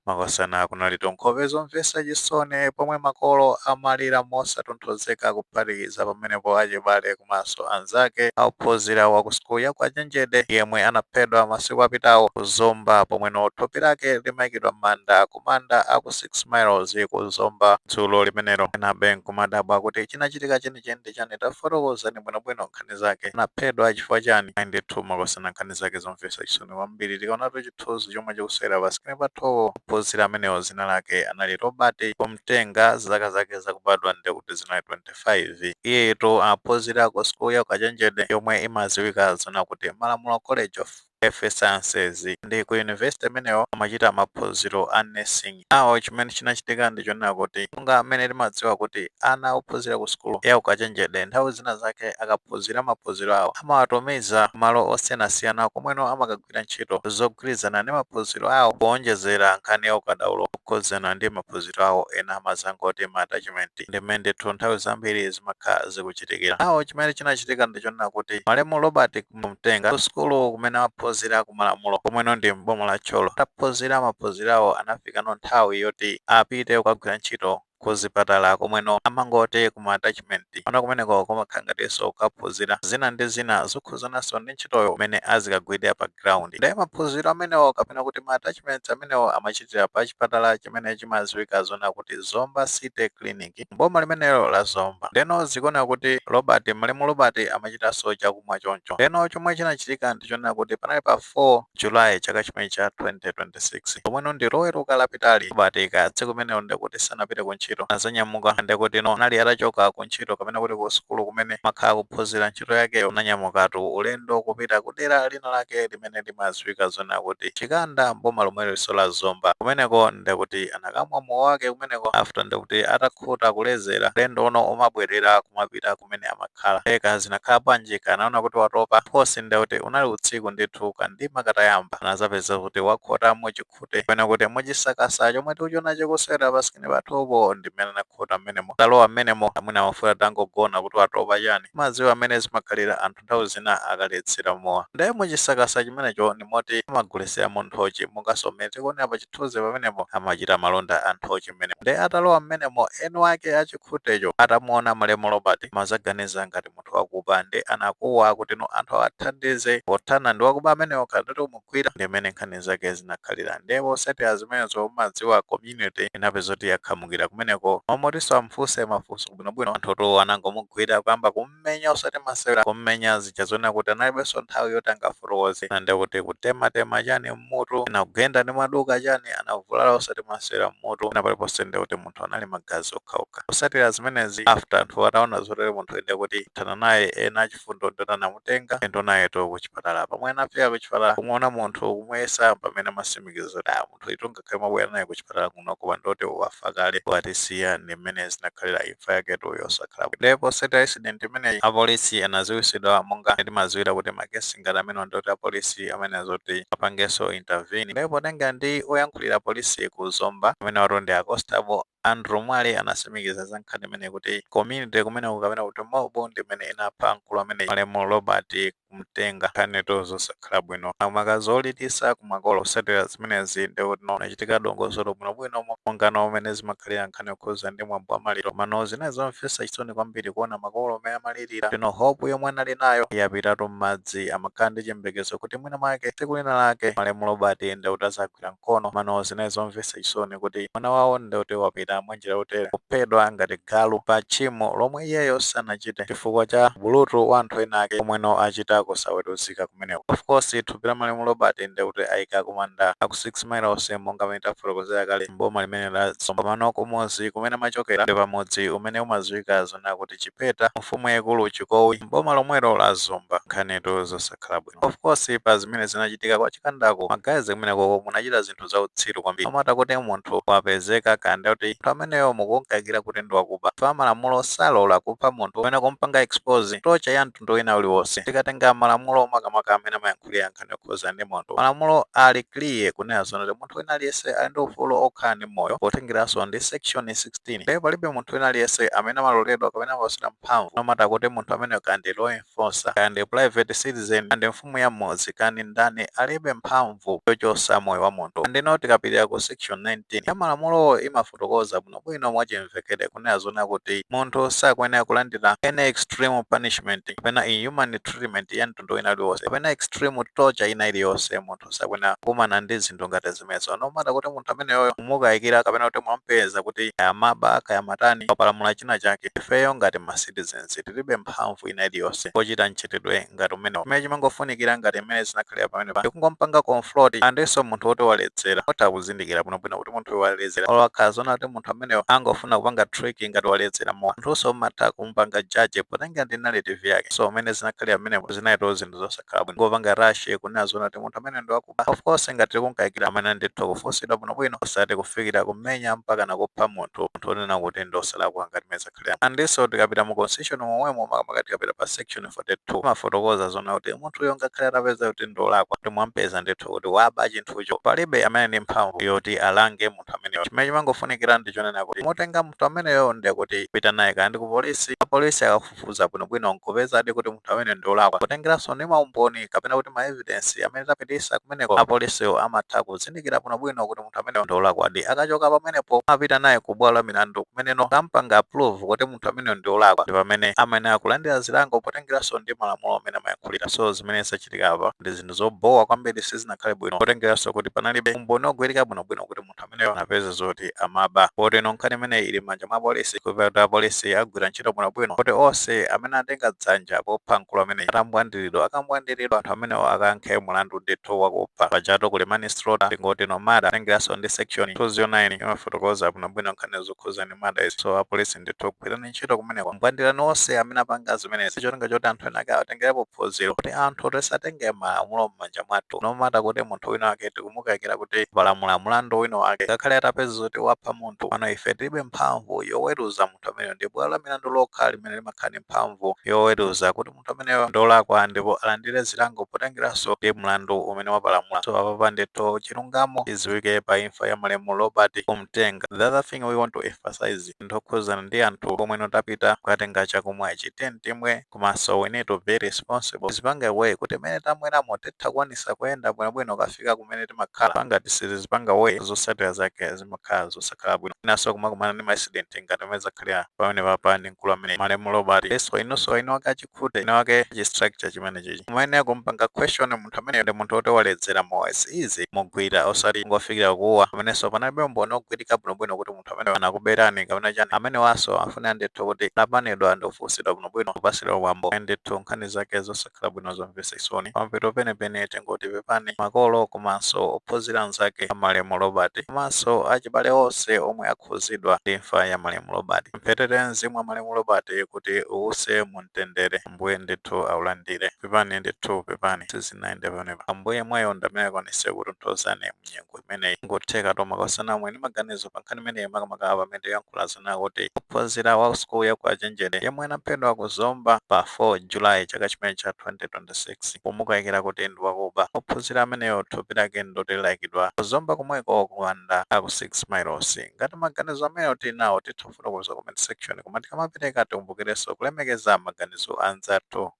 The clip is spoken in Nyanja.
makosana kunali nkhope zomvetsa chisoni pomwe makolo amalira mosatonthozeka kuphatikiza pamenepo achibale komanso anzake ophunzira wa ku sukulu ya ku Achenjede yemwe anaphedwa masiku apitawo ku Zomba pomwe thupi lake limayikidwa m'manda ku manda aku 6 miles ku Zomba dzulo limenelo. Enabe nkumadabwa kuti chinachitika chenicheni ndi chani. Tafotokozani bwinobwino nkhani zake, anaphedwa chifukwa chani. Ndithu makosana nkhani zake zomvetsa chisoni kwambiri. Tikaonatu chithunzi chomwe chikusewera pa skrini pathu, ophunzira amenewo dzina lake anali Robert Kumtenga, zaka zake zakubadwa ndikuti zinali 25. Iyetu amaphunzira ku sukulu ya ku Achenjede yomwe imadziwika zona kuti Malamulo College of Health Sciences ndi ku university imeneyo amachita maphunziro a nursing. Awo chimene chinachitika ndi chonena kuti monga amene timadziwa kuti ana ophunzira ku sukulu ya ku Achenjede nthawi zina zake akaphunzira maphunziro awo amawatumiza malo osiyanasiyana komweno amakagwira ntchito zogwirizana ndi maphunziro awo kuonjezera nkhani ya ukadaulo okhudzana ndi maphunziro awo ena amazangoti ma attachment. Ndimene ndithu nthawi zambiri zimakhala zikuchitikira. Awo chimene chinachitika ndi chonena kuti Malemu Robert Kumtenga ku sukulu kumene amaphunzira ku Malamulo komweno ndi m'boma la Tcholo ataphunzira maphunziro awo anafika nthawi yoti apite kukagwira ntchito ku zipatala komweno amangoti kuma attachment. Ona kumeneko kumakhala ngatinso kukaphunzira zina ndi zina zokhudzananso ndi ntchitoyo kumene azikagwirira pa ground. Ndiye maphunziro amenewo kapena kuti ma attachments amenewo amachitira pa chipatala chimene chimadziwika zona kuti Zomba City Clinic m'boma limenelo la Zomba. Ndeno zikuoneka kuti Malemu Robert amachitanso chakumwa choncho. Ndeno chomwe chinachitika ndi chonena kuti panali pa 4 July chaka chimene cha 2026 komweno ndi loweruka lapitali Robert tsiku limenelo ndikuti sanapite ku ntchito ananyamuka ndikuti anali atachoka ku ntchito kapena kuti ku sukulu kumene amakhala kuphunzira ntchito yakeyo. Ananyamukatu ulendo kupita ku dera lina lake limene limadziwika zona kuti Chikanda m'boma lomwelo la Zomba. Kumeneko ndikuti anakamwa mowa wake kumeneko after ndikuti atakhuta kulezera ulendo uno umabwerera kumapita kumene amakhala. Eka zinakhala bwanji anaona kuti watopa posi ndikuti unali usiku ndithu kandima katayamba anazapeza kuti wakhota muchikhute kapena kuti muchisakasa chomwe tikuchiona chikusewera pa skrini pathupo ndimene anakhota mmenemo. Talowa mmenemo amwene amafuta tangogona kuti watopa chani. Madziwo amene zimakhalira anthu nthawi zina akaledzera mowa. Ndiye muchisakasa chimenecho ndimoti amagulitsira nthochi mungasome tikuonera pa chithunzi pamenepo amachita malonda a nthochi mmenemo. Ndiye atalowa mmenemo eni wake achikhutecho atamuona Malemu Robert mazaganiza ngati munthu wakuba ndi anakuwa kuti anthu awathandize pothana ndi wakuba amenewo katatu umugwira. Ndimene nkhani zake zinakhalira. Ndiye posatira zimenezo umadziwa community inapeza kuti yakhamukira kumeneko mamotiso amfunse mafunso bwinobwino anthutu anangomugwira kuyamba kummenya usati masewera kummenya zija zona kuti analibenso nthawi yoti angafotokoze nande kuti kutematema chani mmutu anagenda ndi maduka chani anavulala usati masewera mmutu paliponse ndi kuti munthu anali magazi okhaokha. Kusatira zimenezi after anthu ataona zotere munthu ende kuti thana naye ena achifundo ndo anamutenga endo nayeto ku chipatala. Pamwe anafika ku chipatala kumuona munthu kumuyesa pamene masimikizo munthu itu ngakhale mabwera naye ku chipatala kuno koma ndoti wafa kale watisiya. Ndimene zinakhalira imfa yaketu yosakhala. Ndipo posatira incident imeneyi apolisi anadziwitsidwa monga timadziwira kuti makesi ngati amene ndoti apolisi amene zoti apangenso intervene. Ndipo tenga ndi oyankhulira polisi ku Zomba amene watu ndi Constable Andrew Mwale anasimikiza za nkhani imene kuti community kumene kapena kuti mobo ndimene inapha mkulu amene Malemu Robert Kumtenga nkhanitu zosakhala bwino. Makazi olitisa kumakolo kusatira zimenezi ndikuti unachitika dongosolo bwinobwino monga umene zimakhalira nkhani yokhuza ndi mwambo wa maliro. Mano zinazo zomvetsa chisoni kwambiri kuona makolo omwe amalirira pino hope yomwe anali nayo yapitatu m'madzi. Amakhala ndi chiyembekezo kuti mwina mwake tsiku lina lake Malemu Robert ndikuti azagwira mkono. Mano zinazo zomvetsa chisoni kuti mwana wawo ndikuti wapita mwenjera yotere kuphedwa ngati galu pa tchimo lomwe iyeyo sanachite chifukwa cha bulutu wa anthu ena ake omweno achita kusaweruzika kumeneko. Of course thupi la Malemu Robert ndikuti ayika kumanda aku 6 miles monga amene tafotokozera kale m'boma limene la Zomba. Mano kumudzi kumene amachokera ndi pamudzi umene umadziwika zona kuti Chipeta mfumu yaikulu Chikowi m'boma lomwelo la Zomba. Nkhanitu zosakhala bwino. Of course pa zimene zinachitika kwa Chikandako magazi kumeneko munachita zinthu za utsiru kwambiri. Amati kuti munthu wapezeka kandi kuti munthu ameneyo mukunkayikira kuti ndi wakuba chifukwa malamulo salola kupha munthu amene kumpanga expose tocha ya mtundu wina uliwonse. Tikatenga malamulo makamaka amene amayankhulira nkhani yokhuza ndi munthu, malamulo ali clear kunena zona kuti munthu wina aliyense ali ndi ufulu okhala ndi moyo potengeranso ndi section 16. Ndipo palibe munthu wina aliyense amene amaloledwa kapena amapasidwa mphamvu nomata kuti munthu amene kandi law enforcer kandi private citizen kandi mfumu ya mmodzi kandi ndani alibe mphamvu yochosa moyo wa munthu. Ndino tikapitira ku section 19 ya malamulo imafotokoza bwinobwino mwachimvekere kunena zona kuti munthu sakuyenera kulandira any extreme punishment kapena inhuman treatment ya mtundu wina uliwonse kapena extreme torture ina iliyonse. Munthu sakuyenera kukumana ndi zinthu ngati zimenezo nomata kuti munthu ameneyo mumukayikira kapena kuti mwampeza kuti amaba kaya matani wapalamula china chake. Ifeyo ngati ma citizens tilibe mphamvu ina iliyonse pochita mchitidwe ngati umenewo. Chimene chimangofunikira ngati mmene zinakhalira pamene pa ndikungompanga confront andiso munthu woti waledzera otakuzindikira bwinobwino kuti munthu waledzera olakhala zona kuti munthu ameneyo angofuna kupanga trick ngati waledzera mo munthu matha kumpanga judge potenga ndi narrative yake. So mmene zinakhalira pamenepo zinaito zinthu zosakhala bwino ngopanga rush kunena zona kuti munthu amene ndi wakuba. Of course ngati tikunkayikira amene ndithu kufunsidwa bwinobwino osati kufikira kumenya mpaka nakupha munthu onena kuti ndosalakwa ngati mmene zakhalira. Andiso tikapita mu constitution momwemo makamaka tikapita pa section 42 mafotokoza zona kuti munthu uyo ngakhale atapeza kuti ndolakwa kuti mwampeza ndithu kuti waba chinthucho palibe amene ndi mphamvu yoti alange munthu ameneyo. Chimene chimangofunikira ndi chonena kuti motenga munthu ameneyo ndi kuti pita naye kandi ku polisi, apolisi akafufuza bwinobwino nkupeza ati kuti munthu amene ndolakwa potengeranso ndi maumboni kapena kuti ma evidence amene tapitisa kumeneko apolisiyo amatha kuzindikira bwinobwino kuti munthu ameneyo ndolakwa adi. Akachoka pamenepo apita naye ku bwalo la milandu kumeneno kampanga approve kuti munthu ameneyo ndolakwa ndi pamene amene akulandira zilango potengeranso ndi malamulo amene amayankhulira. So zimene zachitika apa ndi zinthu zobowa kwambiri sizinakhale bwino potengeranso kuti panalibe umboni ogwirika bwinobwino kuti munthu ameneyo anapeza zoti amaba. Poti nkhani imene ili m'manja mwa polisi kupeta apolisi agwira ntchito bwinobwino kuti onse amene atenga dzanja popha mkulu amene akambwandiridwa anthu amenewo akankhe mulandu ndithu wakupha. Pajatu kuli manslaughter tingoti nomada tengeranso ndi section 209 imafotokoza bwinobwino nkhani zokhuza ndi mada izi. So apolisi ndithu kugwirani ntchito kumeneko mbwandirani onse amene apanga zimenezi cholinga choti anthu ena atengerepo phunziro kuti anthu tisatenge malamulo m'manja mwathu nomata kuti munthu wina wake tikumukayikira kuti palamula mulandu wina wake ngakhale atapeza zoti wapha munthu. Pano ife tilibe mphamvu yoweruza munthu ameneyo ndi bwalo la milandu lokha limene limakhala ndi mphamvu yoweruza kuti munthu ameneyo ndolakwa ndipo alandire zilango potengeranso ndi mlandu umene wapalamula. So apapa ndithu chilungamo chidziwike pa imfa ya malemu Robert Kumtenga. The other thing we want to emphasize ndokhuza ndi anthu pomwe notapita kukatenga chakumwa chitentimwe komanso we need to be responsible zipange way kuti mene tamweramo titha kuwanisa kuyenda bwinobwino kafika kumene timakhala pangati sizipanga way zosatira zake zimakhala zosakhala bwino. Inaso kumakumana ndi accident ngati mmene zakhalira pamene papa ndi mkulu amene malemu Robert. So inonso inowake chikhute inowake chistructure chimene chichi kumene kumpanga question munthu amene ndi munthu woti waledzera mowa easy mugwira osati ngofikira kuwa pamenenso panalibe umboni ogwirika bwinobwino kuti munthu amene anakuberani kapena chani amene waso afuna ndithu kuti lapanidwa ndi ufunsidwa bwinobwino kupasidwa uwambo ndithu nkhani zake zosakhala bwino zomvetsa chisoni. Pampeto penepene tingoti pepani makolo komanso ophunzira anzake a malemu Robert komanso achibale onse omwe akhuzidwa ndi imfa ya malemu Robert. Mpetete mzimu wa malemu Robert kuti uwuse mumtendere Ambuye ndithu aulandire. Pepani ndithu pepani sizinaende pamenepa Ambuye mwayonda mmene akwanise kutonthozani mnyengo imeneyi ngotheka toma kwasanamwe ndi maganizo pa nkhani imeneyi makamaka pamene yankhula zina kuti ophunzira wa school ya ku Achenjede yemwe anaphedwa kuzomba pa 4 July chaka chimene cha 2026 pomukayikira kuti ndi wakuba. Ophunzira ameneyo thupi lake ndotilayikidwa kuzomba komweko kuwanda aku 6 miles. Ngati maganizo ameneyo tinawo titha kufotokoza comment section koma tikamapereka tikumbukirenso kulemekeza maganizo anzathu.